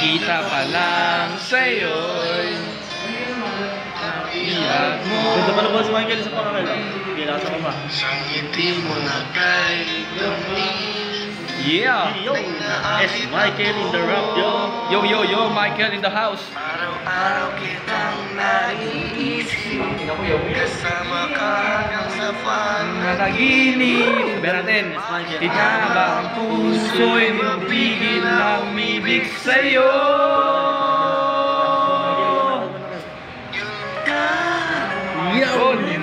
Kita pa lang sa'yo'y ilag mo. Ganda pala ba si Michael sa pakakala? Hindi, lakas ako ba? Sa ngiti mo na kay gamis. Yeah! Yo! S. Michael in the rap, yo! Yo, yo, yo! Michael in the house! Araw-araw kitang naiisip. Kasama ka hanggang sa Nanaginip! Sabihin natin, ikaw ba ang puso'y mapigil na umibig sa'yo?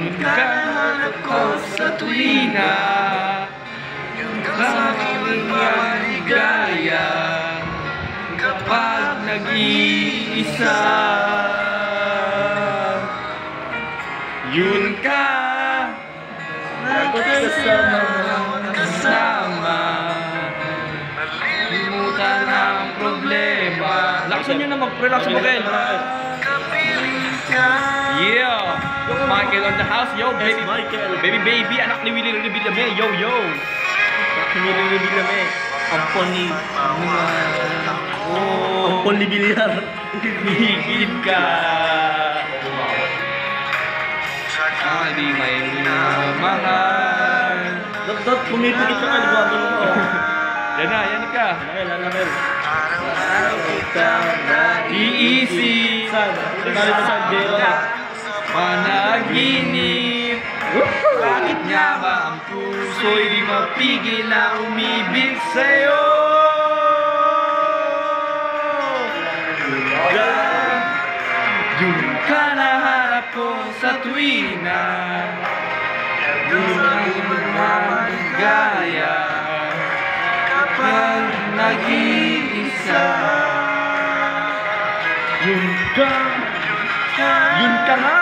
Yun ka hanap ko sa tuwina. Yun ka sa aking maligaya kapag nag-iisa. Yun ka kasama. Nalimutan ang problema. Laksan nyo na mag-relax mo kayo. Yeah! Michael on the house, yo, baby, Michael. baby, anak ni Willie Revillame, yo, yo. Kumilili kami. Ampon ni... Ampon ni Bilyar. Higit ka. Di may mahal. Dot, pumipigit ka nga, mo. Yan ka. Lanakil. Araw-araw kitang Iisip. Saan? Tali mo saan? Jero. Panaginip. Bakit nga ba ang puso'y di mapigil na umibig sa'yo? Yun ka na hanap ko sa tuwina. Yun ang maligaya kapag nag-iisa. Yun ka nga.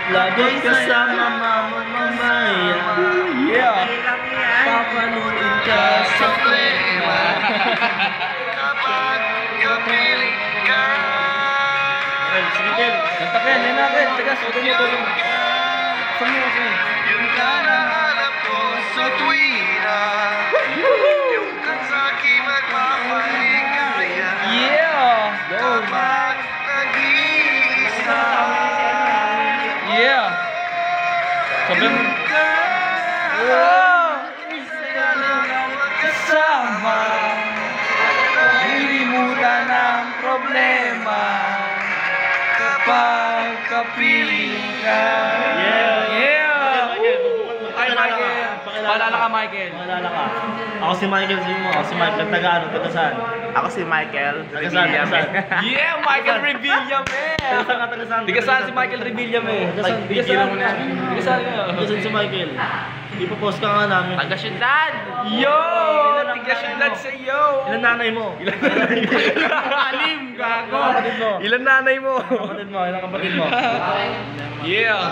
Lagot kasama mamaya. Yeah. Papanuin ka sa problema. kapag kapiling ka. Sige, Kel. Kanta Ken, yan na Ken. Taga, soto mo, tulong. Saan mo kasi? Yun ka na hanap ko sa tuwina. Yung ka sa aking magpapaligaya. Yeah! Go! Kapag nag-iisa. Yeah! Sabi mo. Kasama. Nilimutan ang problema kapag kapiling ka. Yeah! Ay, Michael. Paalala ka, Michael. Maalala ka. Ako si Michael, sabi mo. Ako si Michael. Taga ano? Taga saan? Ako si Michael. Taga saan? Taga saan? Yeah! Michael Revillame! Taga saan ka? Taga saan? Tiga saan si Michael Revillame? Taga saan? Tiga saan? Tiga saan nga? Taga saan si Michael? Ipopost ka nga namin. Taga-syudad! Yo! Tiga syudad sa iyo! Ilan nanay mo? Alim! Gago! Ilan kapatid mo? Ilan nanay mo? Kapatid mo? Ilan kapatid mo? Yeah!